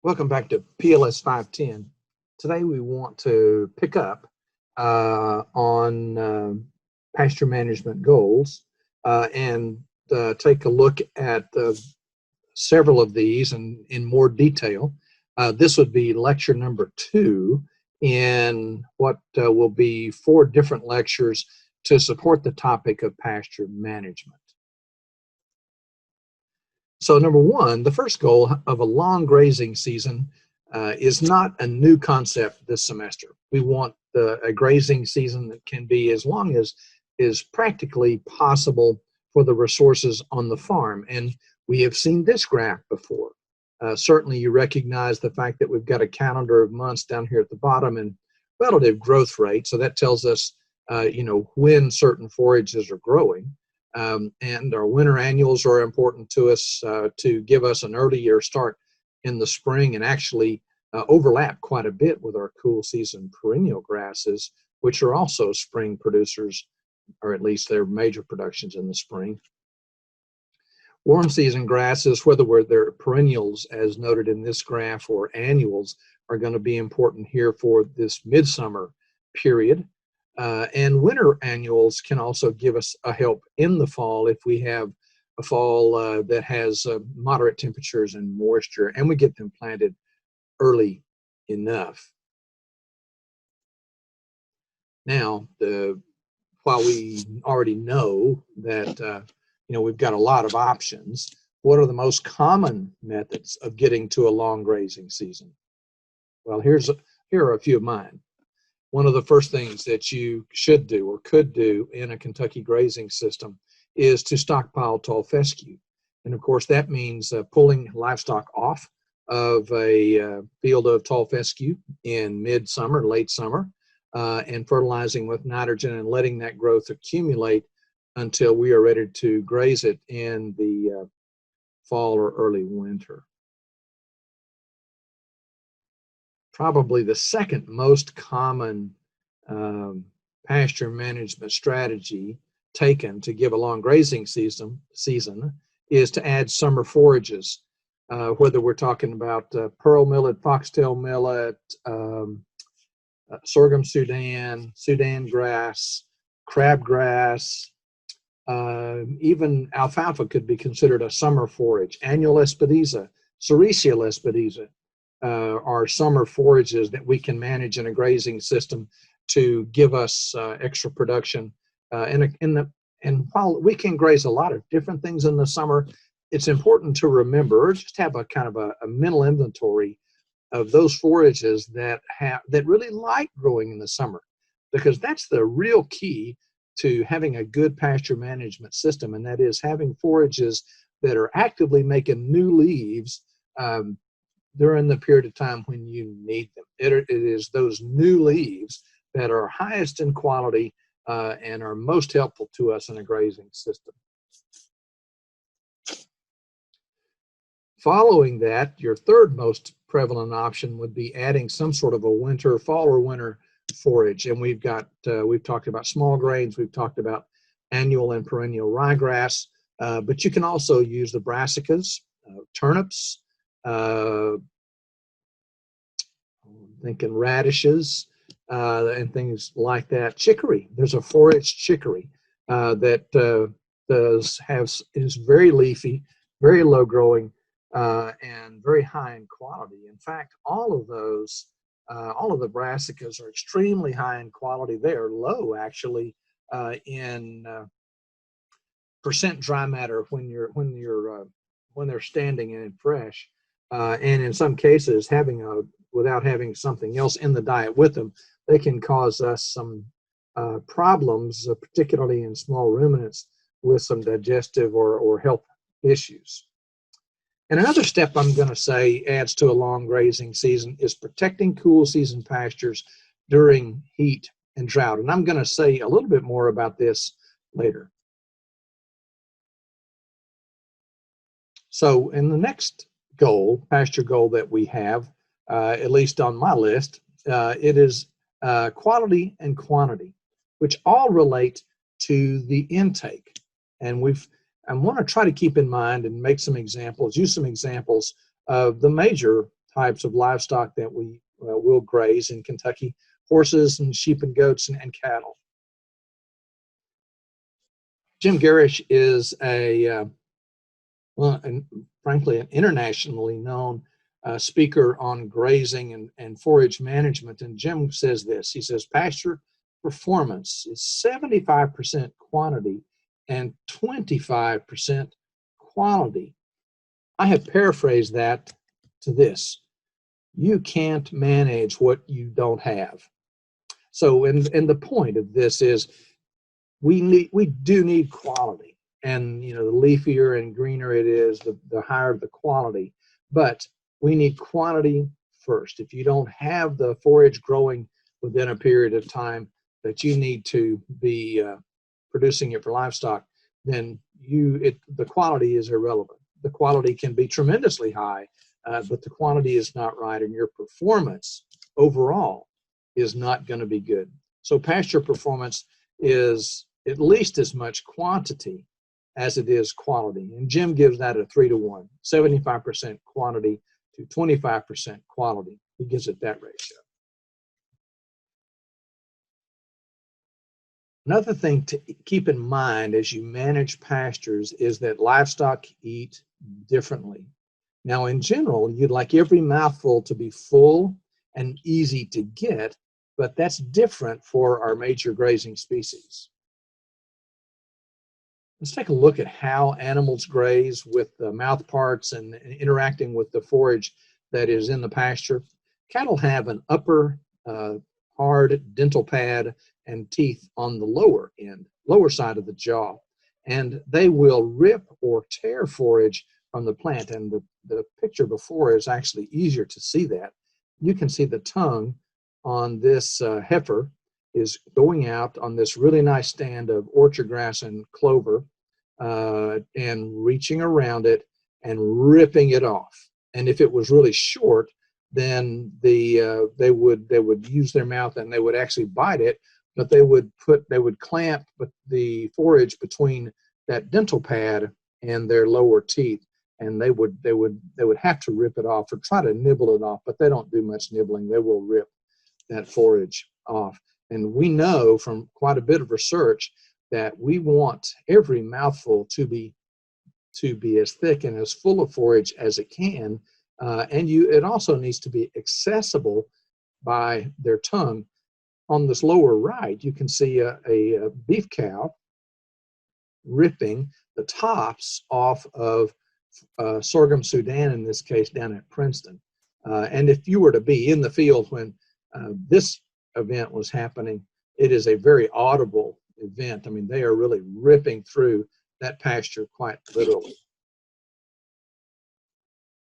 Welcome back to PLS 510. Today we want to pick up on pasture management goals and take a look at several of these in more detail. This would be lecture number 2 in what will be 4 different lectures to support the topic of pasture management. So number 1, the first goal of a long grazing season is not a new concept this semester. We want a grazing season that can be as long as is practically possible for the resources on the farm. And we have seen this graph before. Certainly you recognize the fact that we've got a calendar of months down here at the bottom and relative growth rate. So that tells us, when certain forages are growing. And our winter annuals are important to us to give us an earlier start in the spring and actually overlap quite a bit with our cool season perennial grasses, which are also spring producers, or at least their major productions in the spring. Warm season grasses, whether they're perennials as noted in this graph or annuals, are going to be important here for this midsummer period. And winter annuals can also give us a help in the fall if we have a fall that has moderate temperatures and moisture, and we get them planted early enough. Now, while we already know that we've got a lot of options, what are the most common methods of getting to a long grazing season? Well, here are a few of mine. One of the first things that you should do or could do in a Kentucky grazing system is to stockpile tall fescue. And of course, that means pulling livestock off of a field of tall fescue in midsummer, late summer, and fertilizing with nitrogen and letting that growth accumulate until we are ready to graze it in the fall or early winter. Probably the second most common pasture management strategy taken to give a long grazing season is to add summer forages, whether we're talking about pearl millet, foxtail millet, sorghum Sudan, Sudan grass, crabgrass, even alfalfa could be considered a summer forage. Annual lespedeza, Sericea lespedeza, are summer forages that we can manage in a grazing system to give us extra production. And while we can graze a lot of different things in the summer, it's important to remember, or just have a kind of a mental inventory of those forages that really like growing in the summer, because that's the real key to having a good pasture management system, and that is having forages that are actively making new leaves during the period of time when you need them. It is those new leaves that are highest in quality and are most helpful to us in a grazing system. Following that, your third most prevalent option would be adding some sort of a fall or winter forage. And we've talked about small grains, we've talked about annual and perennial ryegrass, but you can also use the brassicas, turnips, thinking radishes, and things like that. Chicory, there's a forage chicory that is very leafy, very low growing, and very high in quality. In fact, all of the brassicas are extremely high in quality. They are low actually in percent dry matter when they're standing and fresh, and in some cases without having something else in the diet with them, they can cause us some problems, particularly in small ruminants with some digestive or health issues. And another step I'm going to say adds to a long grazing season is protecting cool season pastures during heat and drought. And I'm going to say a little bit more about this later. So in the next pasture goal that we have, at least on my list, it is quality and quantity, which all relate to the intake. And I want to try to keep in mind and use some examples of the major types of livestock that we will graze in Kentucky: horses and sheep and goats and cattle. Jim Garish is well, and frankly, an internationally known speaker on grazing and forage management. And Jim says this. He says, pasture performance is 75% quantity and 25% quality. I have paraphrased that to this: you can't manage what you don't have. So, and the point of this is we do need quality, and the leafier and greener it is, the higher the quality. But we need quantity first. If you don't have the forage growing within a period of time that you need to be producing it for livestock, then the quality is irrelevant. The quality can be tremendously high, but the quantity is not right, and your performance overall is not going to be good. So pasture performance is at least as much quantity as it is quality. And Jim gives that a 3-to-1, 75% quantity to 25% quality. He gives it that ratio. Another thing to keep in mind as you manage pastures is that livestock eat differently. Now, in general, you'd like every mouthful to be full and easy to get, but that's different for our major grazing species. Let's take a look at how animals graze with the mouth parts and interacting with the forage that is in the pasture. Cattle have an upper hard dental pad and teeth on the lower side of the jaw, and they will rip or tear forage from the plant. And the picture before is actually easier to see that. You can see the tongue on this heifer is going out on this really nice stand of orchard grass and clover, and reaching around it and ripping it off. And if it was really short, then they would use their mouth and they would actually bite it, but they would clamp the forage between that dental pad and their lower teeth, and they would have to rip it off or try to nibble it off, but they don't do much nibbling. They will rip that forage off. And we know from quite a bit of research that we want every mouthful to be as thick and as full of forage as it can, and it also needs to be accessible by their tongue. On this lower right, you can see a beef cow ripping the tops off of sorghum Sudan, in this case down at Princeton. And if you were to be in the field when this event was happening, it is a very audible event. I mean, they are really ripping through that pasture quite literally.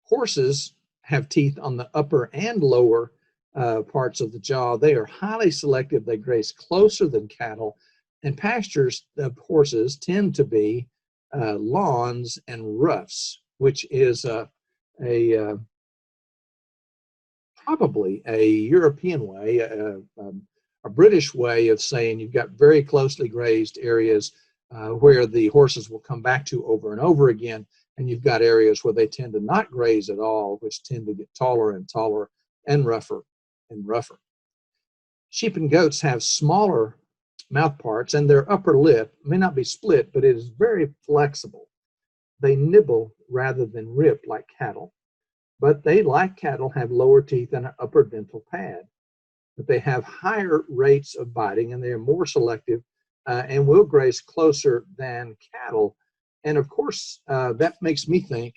Horses have teeth on the upper and lower parts of the jaw. They are highly selective. They graze closer than cattle. And pastures of horses tend to be lawns and roughs, which is probably a European way, a British way of saying you've got very closely grazed areas where the horses will come back to over and over again, and you've got areas where they tend to not graze at all, which tend to get taller and taller and rougher and rougher. Sheep and goats have smaller mouth parts, and their upper lip may not be split, but it is very flexible. They nibble rather than rip like cattle, but they, like cattle, have lower teeth and an upper dental pad. But they have higher rates of biting, and they are more selective and will graze closer than cattle. And of course, that makes me think,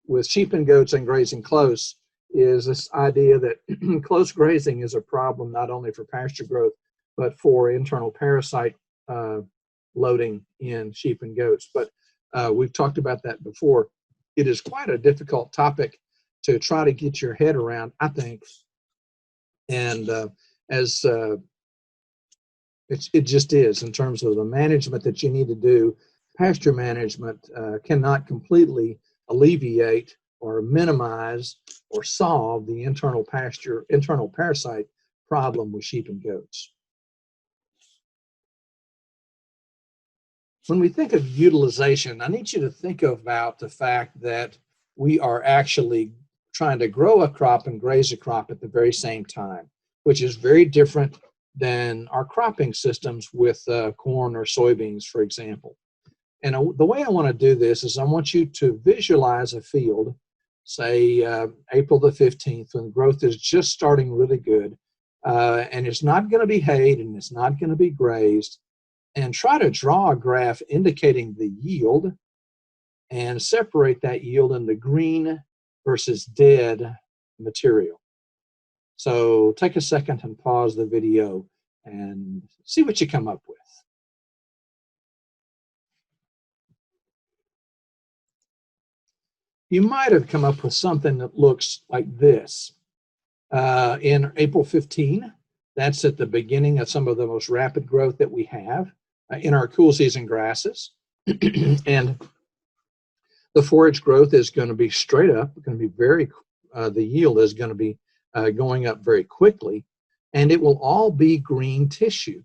with sheep and goats and grazing close, is this idea that close grazing is a problem not only for pasture growth, but for internal parasite loading in sheep and goats. But we've talked about that before. It is quite a difficult topic to try to get your head around, I think. And it just is, in terms of the management that you need to do. Pasture management cannot completely alleviate or minimize or solve the internal parasite problem with sheep and goats. When we think of utilization, I need you to think about the fact that we are actually trying to grow a crop and graze a crop at the very same time, which is very different than our cropping systems with corn or soybeans, for example. And the way I want to do this is I want you to visualize a field, say April the 15th, when growth is just starting really good, and it's not going to be hayed and it's not going to be grazed, and try to draw a graph indicating the yield and separate that yield into green versus dead material. So take a second and pause the video and see what you come up with. You might have come up with something that looks like this. In April 15, that's at the beginning of some of the most rapid growth that we have in our cool season grasses. And the forage growth is going to be straight up, going to be the yield is going to be going up very quickly, and it will all be green tissue.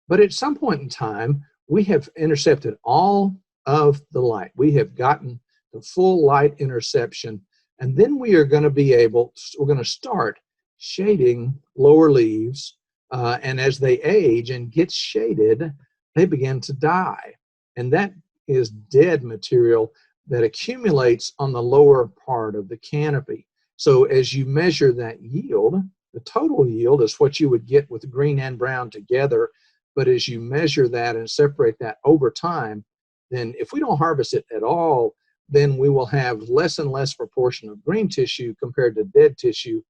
But at some point in time, we have intercepted all of the light. We have gotten the full light interception, and then we are going to be we're going to start shading lower leaves, and as they age and get shaded, they begin to die. And that is dead material that accumulates on the lower part of the canopy. So as you measure that yield, the total yield is what you would get with green and brown together. But as you measure that and separate that over time, then if we don't harvest it at all, then we will have less and less proportion of green tissue compared to dead tissue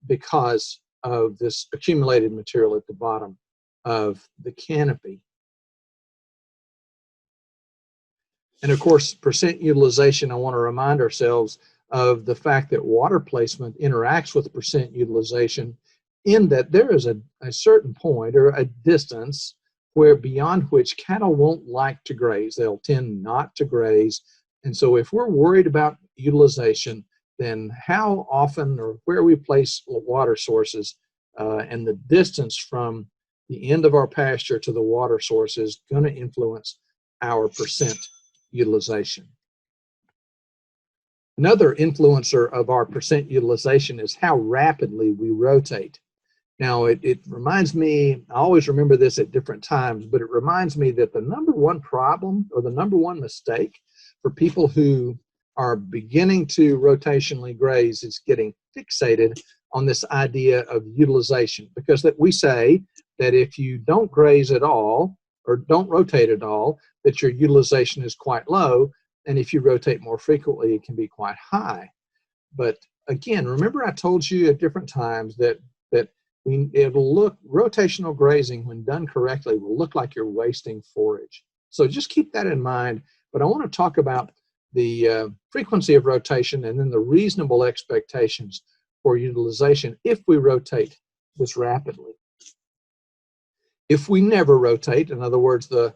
because of this accumulated material at the bottom of the canopy. And of course, percent utilization, I want to remind ourselves of the fact that water placement interacts with percent utilization, in that there is a certain point or a distance where beyond which cattle won't like to graze. They'll tend not to graze. And so if we're worried about utilization, then how often or where we place water sources and the distance from the end of our pasture to the water source is going to influence our percent utilization. Another influencer of our percent utilization is how rapidly we rotate. Now, it reminds me, I always remember this at different times, but it reminds me that the number one problem or the number one mistake for people who are beginning to rotationally graze is getting fixated on this idea of utilization, because that we say that if you don't graze at all or don't rotate at all, that your utilization is quite low, and if you rotate more frequently, it can be quite high. But again, remember I told you at different times that it'll look, rotational grazing when done correctly will look like you're wasting forage. So just keep that in mind. But I want to talk about the frequency of rotation and then the reasonable expectations for utilization if we rotate this rapidly. If we never rotate, in other words, the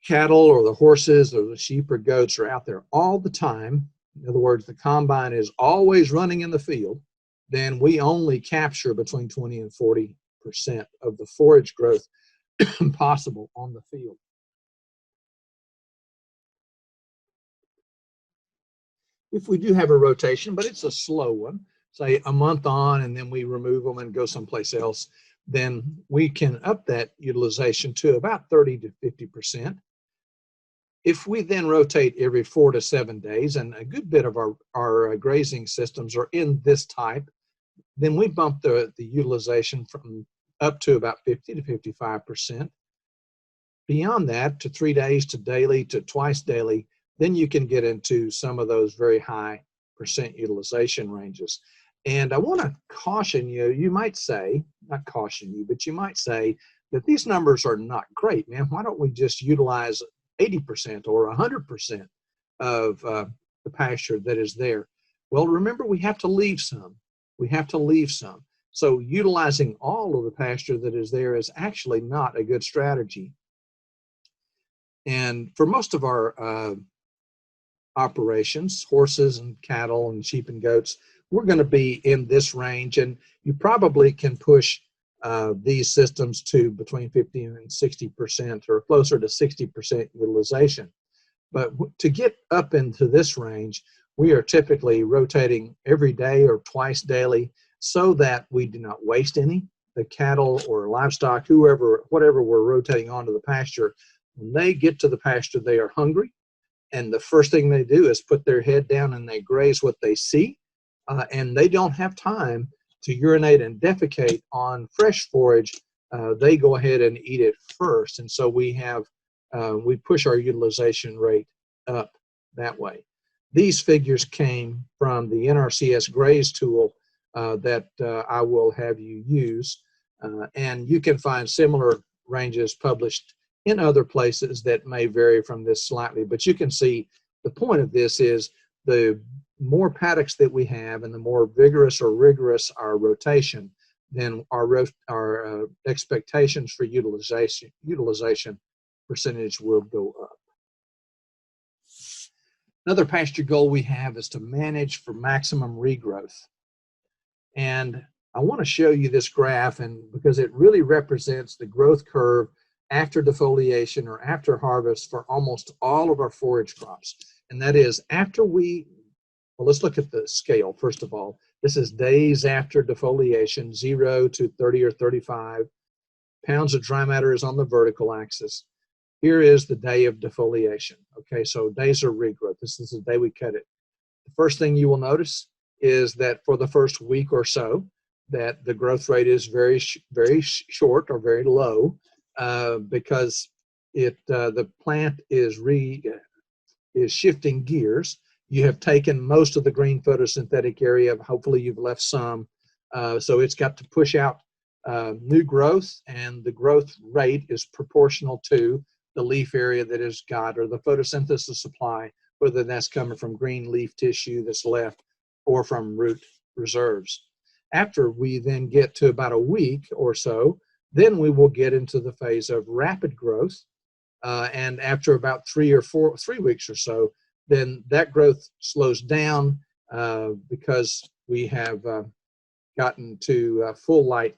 cattle or the horses or the sheep or goats are out there all the time, in other words, the combine is always running in the field, then we only capture between 20 and 40% of the forage growth possible on the field. If we do have a rotation, but it's a slow one, say a month on and then we remove them and go someplace else, then we can up that utilization to about 30 to 50%. If we then rotate every 4 to 7 days, and a good bit of our grazing systems are in this type, then we bump the utilization from up to about 50 to 55%. Beyond that, to 3 days, to daily, to twice daily, then you can get into some of those very high percent utilization ranges. And I want to caution you, you might say, not caution you, but you might say that these numbers are not great, man. Why don't we just utilize 80% or 100% of the pasture that is there? Well, remember, we have to leave some. We have to leave some. So utilizing all of the pasture that is there is actually not a good strategy. And for most of our operations, horses and cattle and sheep and goats, we're going to be in this range, and you probably can push these systems to between 50 and 60% or closer to 60% utilization. But to get up into this range, We are typically rotating every day or twice daily so that we do not waste any. The cattle or livestock, whatever we're rotating onto the pasture, when they get to the pasture, they are hungry. And the first thing they do is put their head down and they graze what they see. And they don't have time to urinate and defecate on fresh forage. They go ahead and eat it first. And so we push our utilization rate up that way. These figures came from the NRCS Graze tool that I will have you use. And you can find similar ranges published in other places that may vary from this slightly. But you can see the point of this is the more paddocks that we have and the more vigorous or rigorous our rotation, then our expectations for utilization percentage will go up. Another pasture goal we have is to manage for maximum regrowth. And I want to show you this graph, and because it really represents the growth curve after defoliation or after harvest for almost all of our forage crops. And that is well, let's look at the scale first of all. This is days after defoliation, 0 to 30 or 35. Pounds of dry matter is on the vertical axis. Here is the day of defoliation. Okay, so days of regrowth. This is the day we cut it. The first thing you will notice is that for the first week or so, that the growth rate is very short or very low because the plant is shifting gears. You have taken most of the green photosynthetic area. Hopefully, you've left some. So it's got to push out new growth, and the growth rate is proportional to the leaf area that is got, or the photosynthesis supply, whether that's coming from green leaf tissue that's left or from root reserves. After we then get to about a week or so, then we will get into the phase of rapid growth. And after about 3 weeks or so, then that growth slows down because we have gotten to full light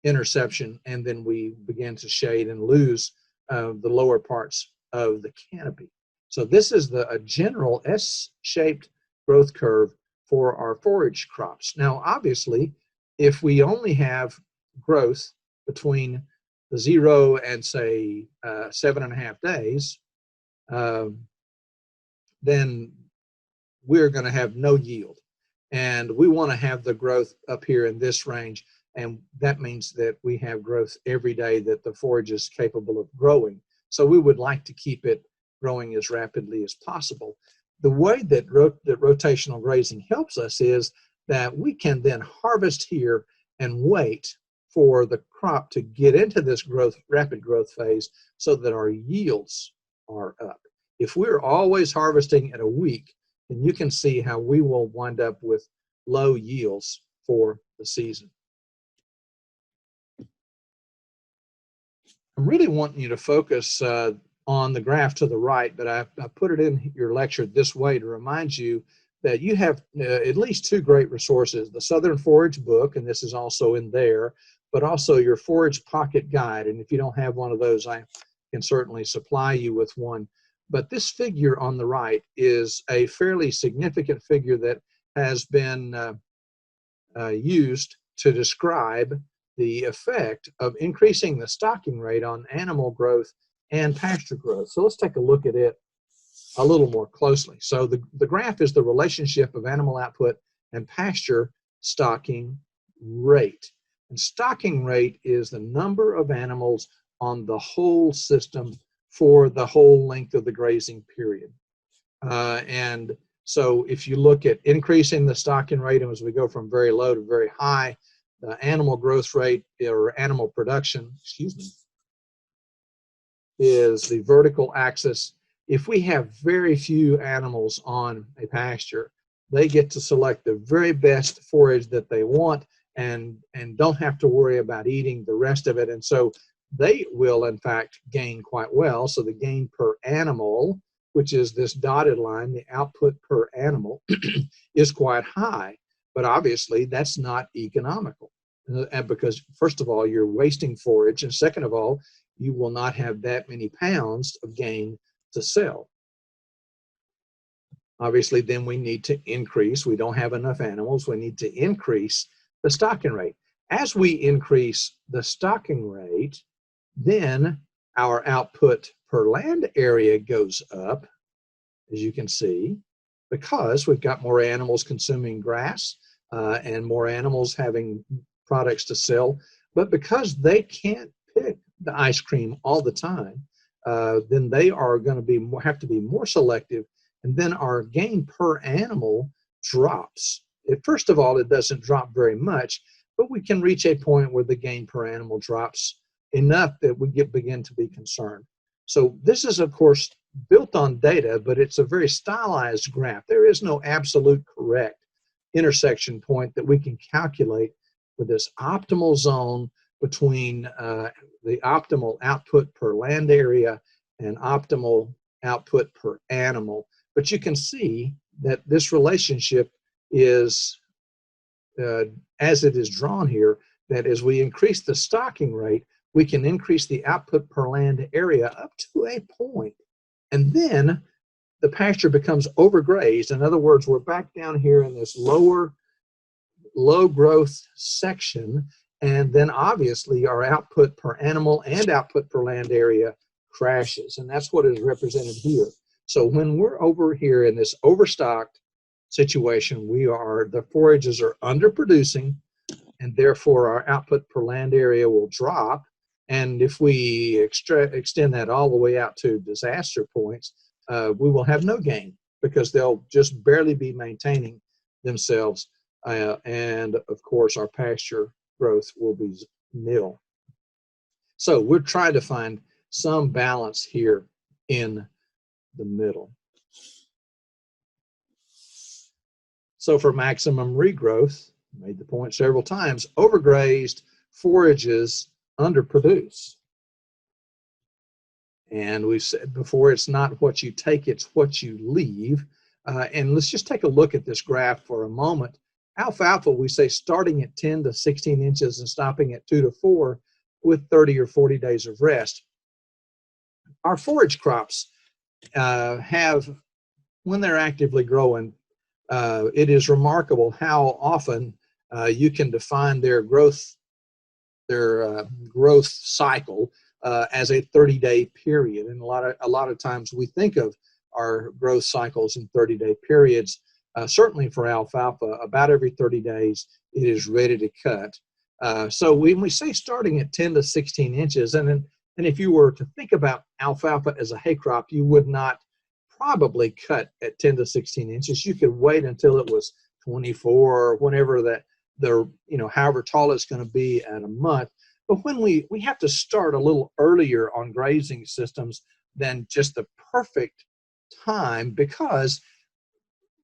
interception, and then we begin to shade and lose the lower parts of the canopy. So this is a general S-shaped growth curve for our forage crops. Now, obviously, if we only have growth between the 0 and say 7.5 days, then we're going to have no yield. And we want to have the growth up here in this range. And that means that we have growth every day that the forage is capable of growing. So we would like to keep it growing as rapidly as possible. The way that rotational grazing helps us is that we can then harvest here and wait for the crop to get into this rapid growth phase so that our yields are up. If we're always harvesting at a week, then you can see how we will wind up with low yields for the season. I'm really wanting you to focus on the graph to the right, but I put it in your lecture this way to remind you that you have at least 2 great resources: the Southern Forage book, and this is also in there, but also your Forage Pocket Guide. And if you don't have one of those, I can certainly supply you with one. But this figure on the right is a fairly significant figure that has been used to describe the effect of increasing the stocking rate on animal growth and pasture growth. So let's take a look at it a little more closely. So the graph is the relationship of animal output and pasture stocking rate. And stocking rate is the number of animals on the whole system for the whole length of the grazing period. And so if you look at increasing the stocking rate, and as we go from very low to very high, the animal growth rate or animal production, is the vertical axis. If we have very few animals on a pasture, they get to select the very best forage that they want and don't have to worry about eating the rest of it. And so they will, in fact, gain quite well. So the gain per animal, which is this dotted line, the output per animal, is quite high. But obviously, that's not economical. And because, first of all, you're wasting forage, and second of all, you will not have that many pounds of gain to sell. obviously then we need to increase. We don't have enough animals. We need to increase the stocking rate. As we increase the stocking rate, then our output per land area goes up, as you can see, because we've got more animals consuming grass and more animals having products to sell. But because they can't pick the ice cream all the time, then they are going to have to be more selective, and then our gain per animal drops. First of all, it doesn't drop very much, but we can reach a point where the gain per animal drops enough that we begin to be concerned. So this is, of course, built on data, but it's a very stylized graph. There is no absolute correct intersection point that we can calculate for this optimal zone between the optimal output per land area and optimal output per animal. But you can see that this relationship is, as it is drawn here, that as we increase the stocking rate, we can increase the output per land area up to a point. And then the pasture becomes overgrazed. In other words, we're back down here in this low growth section. And then obviously our output per animal and output per land area crashes. And that's what is represented here. So when we're over here in this overstocked situation, the forages are underproducing, and therefore our output per land area will drop. And if we extend that all the way out to disaster points, we will have no gain because they'll just barely be maintaining themselves. And of course, our pasture growth will be nil. So we're trying to find some balance here in the middle. So for maximum regrowth, made the point several times, overgrazed forages underproduce. And we've said before, it's not what you take, it's what you leave. And let's just take a look at this graph for a moment. Alfalfa, we say starting at 10 to 16 inches and stopping at 2 to 4 with 30 or 40 days of rest. Our forage crops have, when they're actively growing, it is remarkable how often you can define their growth cycle as a 30-day period. And a lot of times we think of our growth cycles in 30-day periods. Certainly for alfalfa, about every 30 days it is ready to cut. So when we say starting at 10 to 16 inches, and if you were to think about alfalfa as a hay crop, you would not probably cut at 10 to 16 inches. You could wait until it was 24 or whenever however tall it's going to be at a month. But when we have to start a little earlier on grazing systems than just the perfect time, because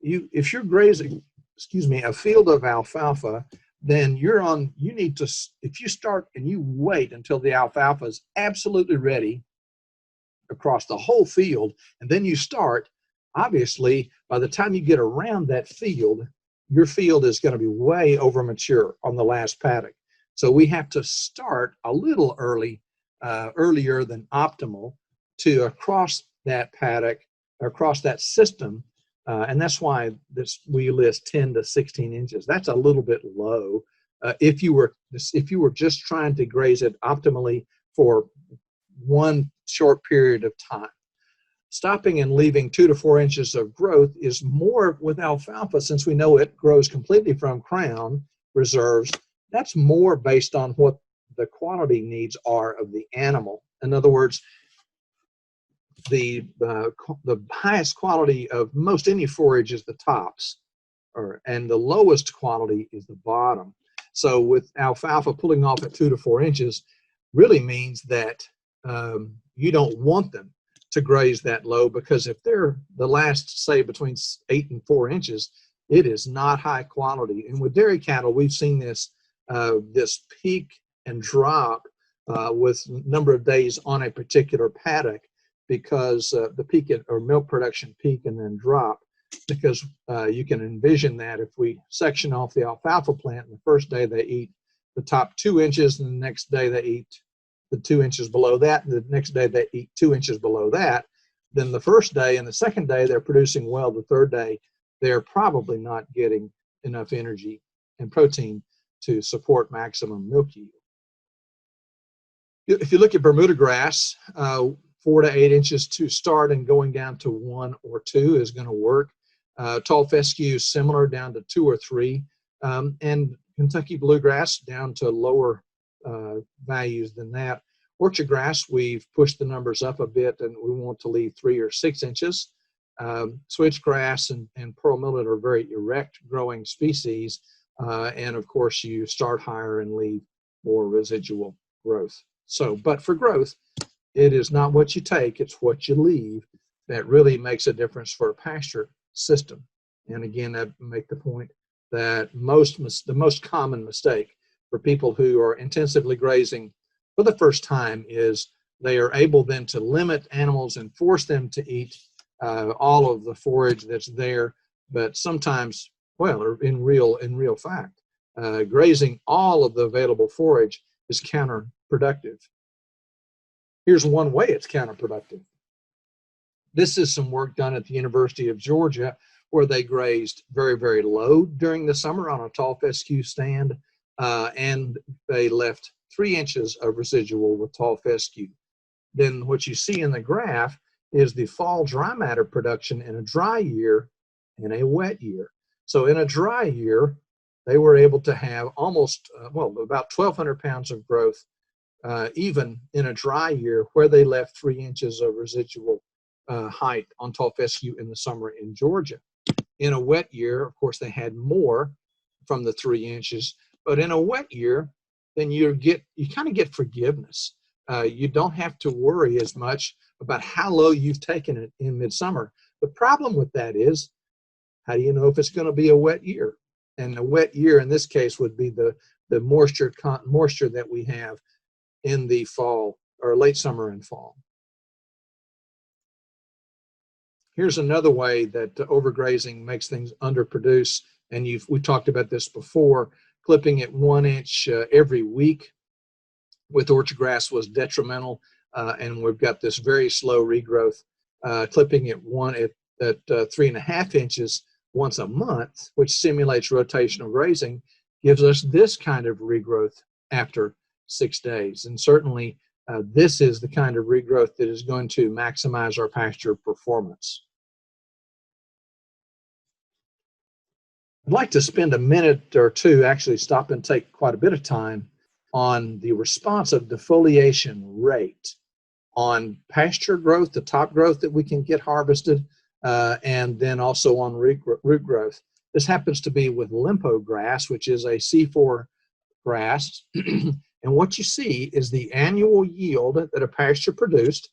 if you're grazing, a field of alfalfa, then if you start and you wait until the alfalfa is absolutely ready across the whole field, and then you start, obviously, by the time you get around that field, your field is going to be way over mature on the last paddock. So we have to start a little earlier than optimal to across that paddock, across that system. And that's why we list 10 to 16 inches. That's a little bit low. If you were just trying to graze it optimally for one short period of time. Stopping and leaving 2 to 4 inches of growth is more with alfalfa, since we know it grows completely from crown reserves. That's more based on what the quality needs are of the animal. In other words, the highest quality of most any forage is the tops, and the lowest quality is the bottom. So with alfalfa, pulling off at 2 to 4 inches really means that you don't want them to graze that low, because if they're the last, say, between 8 and 4 inches, it is not high quality. And with dairy cattle, we've seen this peak and drop with number of days on a particular paddock, because the peak or milk production peak and then drop, because you can envision that if we section off the alfalfa plant, and the first day they eat the top 2 inches, and the next day they eat the 2 inches below that, and the next day they eat 2 inches below that, then the first day and the second day they're producing well. The third day, they're probably not getting enough energy and protein to support maximum milk yield. If you look at Bermuda grass, 4 to 8 inches to start, and going down to 1 or 2 is going to work. Tall fescue, similar, down to 2 or 3. And Kentucky bluegrass down to lower values than that. Orchard grass, we've pushed the numbers up a bit, and we want to leave 3 or 6 inches. Switchgrass and pearl millet are very erect growing species. And of course, you start higher and leave more residual growth. So, but for growth, it is not what you take, it's what you leave that really makes a difference for a pasture system. And again, I make the point that the most common mistake for people who are intensively grazing for the first time is they are able then to limit animals and force them to eat all of the forage that's there. But sometimes, well, or in real fact, grazing all of the available forage is counterproductive. Here's one way it's counterproductive. This is some work done at the University of Georgia where they grazed very, very low during the summer on a tall fescue stand, and they left 3 inches of residual with tall fescue. Then what you see in the graph is the fall dry matter production in a dry year and a wet year. So in a dry year, they were able to have almost, about 1,200 pounds of growth, even in a dry year where they left 3 inches of residual height on tall fescue in the summer in Georgia. In a wet year, of course, they had more from the 3 inches, but in a wet year, then you kind of get forgiveness. You don't have to worry as much about how low you've taken it in midsummer. The problem with that is, how do you know if it's going to be a wet year? And a wet year in this case would be the moisture that we have in the fall or late summer and fall. Here's another way that overgrazing makes things underproduce, and we talked about this before. Clipping it 1 inch every week with orchard grass was detrimental, and we've got this very slow regrowth. Clipping it at 3.5 inches once a month, which simulates rotational grazing, gives us this kind of regrowth after 6 days. And certainly this is the kind of regrowth that is going to maximize our pasture performance. I'd like to spend a minute or two, actually stop and take quite a bit of time on the response of defoliation rate on pasture growth, the top growth that we can get harvested, and then also on root growth. This happens to be with limpo grass, which is a C4 grass. And what you see is the annual yield that a pasture produced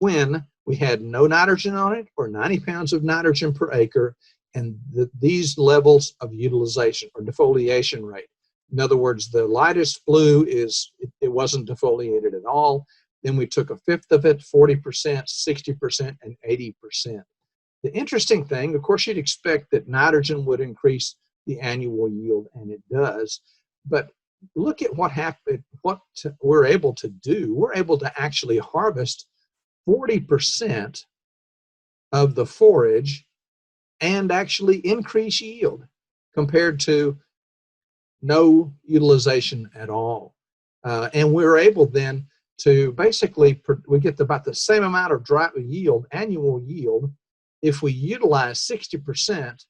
when we had no nitrogen on it, or 90 pounds of nitrogen per acre, and these levels of utilization or defoliation rate. In other words, the lightest blue is it wasn't defoliated at all. Then we took a fifth of it, 40%, 60%, and 80%. The interesting thing, of course, you'd expect that nitrogen would increase the annual yield, and it does. But look at what happened, what we're able to do. We're able to actually harvest 40% of the forage and actually increase yield compared to no utilization at all. And we're able then to basically, we get about the same amount of dry yield, annual yield, if we utilize 60%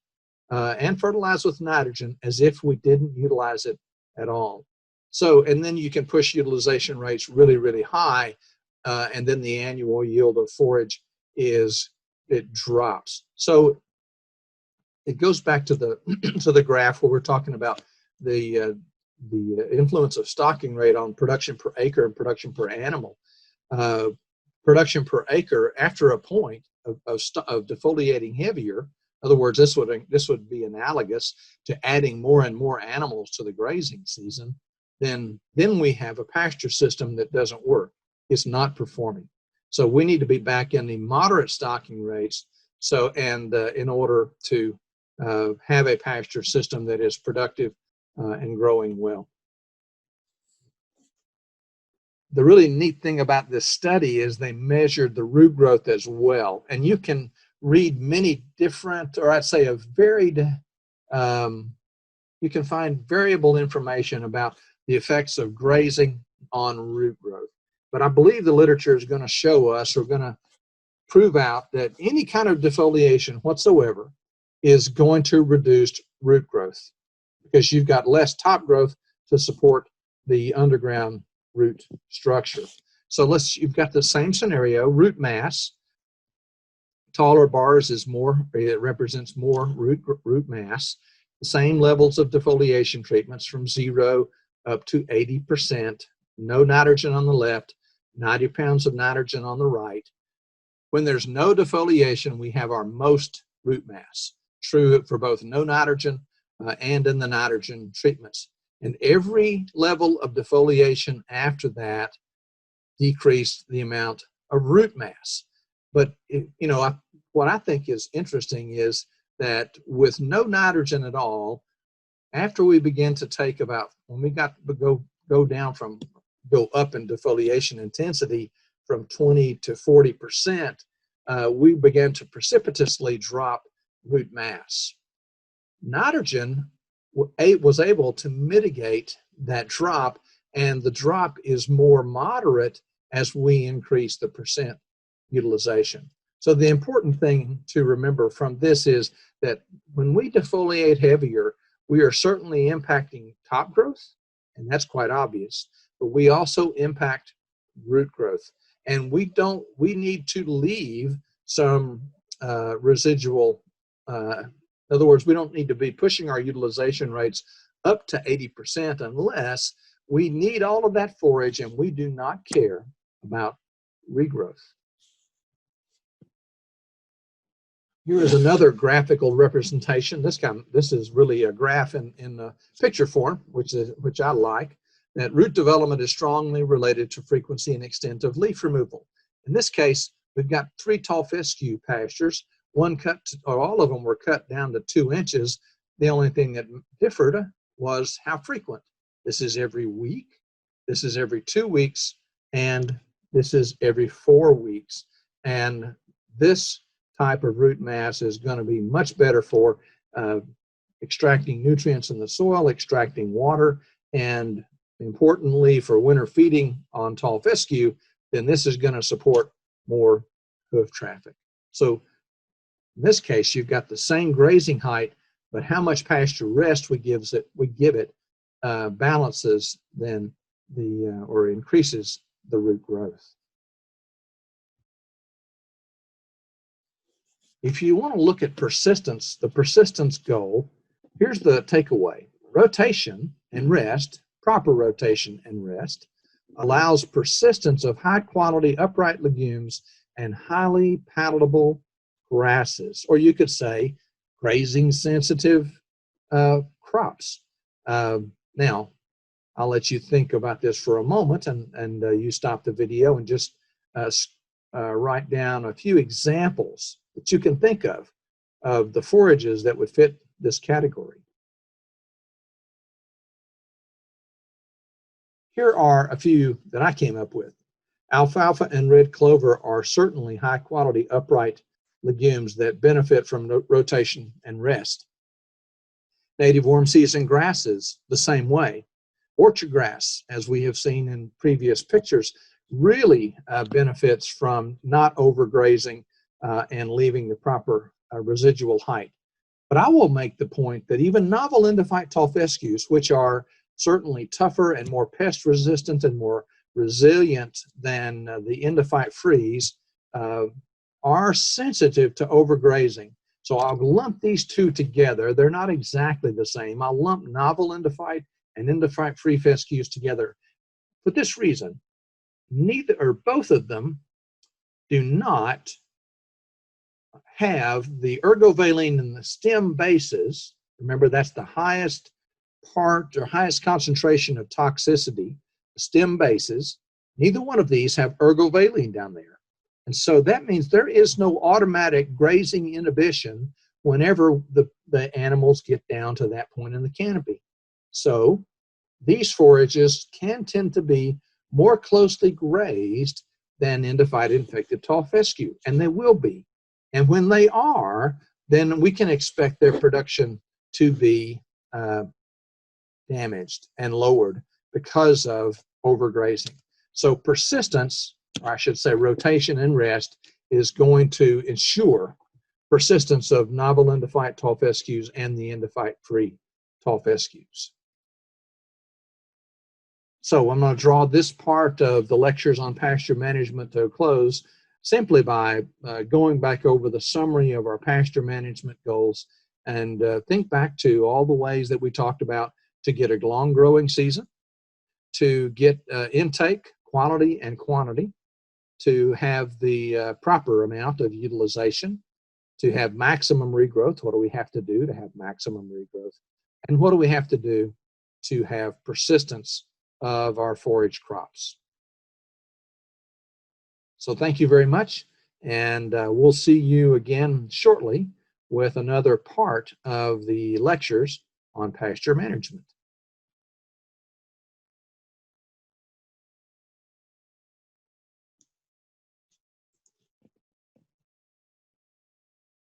and fertilize with nitrogen as if we didn't utilize it at all. So, and then you can push utilization rates really, really high, and then the annual yield of forage it drops. So it goes back to the to the graph where we're talking about the influence of stocking rate on production per acre and production per animal. Production per acre after a point of defoliating heavier. In other words, this would be analogous to adding more and more animals to the grazing season. Then we have a pasture system that doesn't work. It's not performing. So we need to be back in the moderate stocking rates. So in order to have a pasture system that is productive and growing well. the really neat thing about this study is they measured the root growth as well. And you can read many different, or I'd say a varied, you can find variable information about the effects of grazing on root growth. But I believe the literature is going to show us, or going to prove out, that any kind of defoliation whatsoever is going to reduce root growth, because you've got less top growth to support the underground root structure. So you've got the same scenario, root mass. Taller bars is more, it represents more root mass. The same levels of defoliation treatments from 0 up to 80%. No nitrogen on the left, 90 pounds of nitrogen on the right. When there's no defoliation, we have our most root mass. True for both no nitrogen and in the nitrogen treatments. And every level of defoliation after that decreased the amount of root mass. But what I think is interesting is that with no nitrogen at all, after we begin to take when we got to go up in defoliation intensity from 20 to 40%, we began to precipitously drop root mass. Nitrogen was able to mitigate that drop, and the drop is more moderate as we increase the percent utilization. So the important thing to remember from this is that when we defoliate heavier, we are certainly impacting top growth, and that's quite obvious, but we also impact root growth. And we need to leave some residual, in other words, we don't need to be pushing our utilization rates up to 80% unless we need all of that forage and we do not care about regrowth. Here is another graphical representation. This is really a graph in the picture form, which I like. That root development is strongly related to frequency and extent of leaf removal. In this case, we've got 3 tall fescue pastures. All of them were cut down to 2 inches. The only thing that differed was how frequent. This is every week, this is every 2 weeks, and this is every 4 weeks. And this type of root mass is going to be much better for extracting nutrients in the soil, extracting water, and importantly for winter feeding on tall fescue, then this is going to support more hoof traffic. So in this case, you've got the same grazing height, but how much pasture rest we give it balances then or increases the root growth. If you want to look at persistence, the persistence goal, here's the takeaway. Rotation and rest, proper rotation and rest, allows persistence of high-quality upright legumes and highly palatable grasses, or you could say grazing-sensitive crops. Now, I'll let you think about this for a moment, and you stop the video and just write down a few examples that you can think of the forages that would fit this category. Here are a few that I came up with. Alfalfa and red clover are certainly high quality upright legumes that benefit from rotation and rest. Native warm season grasses, the same way. Orchard grass, as we have seen in previous pictures, really benefits from not overgrazing and leaving the proper residual height. But I will make the point that even novel endophyte tall fescues, which are certainly tougher and more pest resistant and more resilient than the endophyte freeze, are sensitive to overgrazing. So I'll lump these two together. They're not exactly the same. I'll lump novel endophyte and endophyte free fescues together for this reason. Neither or both of them do not have the ergovaline in the stem bases. Remember, that's the highest part or highest concentration of toxicity, the stem bases. Neither one of these have ergovaline down there. And so that means there is no automatic grazing inhibition whenever the animals get down to that point in the canopy. So these forages can tend to be more closely grazed than end-of-fight infected tall fescue, and they will be. And when they are, then we can expect their production to be damaged and lowered because of overgrazing. So persistence, or I should say rotation and rest, is going to ensure persistence of novel end-of-fight tall fescues and the end-of-fight free tall fescues. So I'm going to draw this part of the lectures on pasture management to a close simply by going back over the summary of our pasture management goals and think back to all the ways that we talked about to get a long growing season, to get intake, quality and quantity, to have the proper amount of utilization, to have maximum regrowth. What do we have to do to have maximum regrowth? And what do we have to do to have persistence of our forage crops? So thank you very much, and we'll see you again shortly with another part of the lectures on pasture management.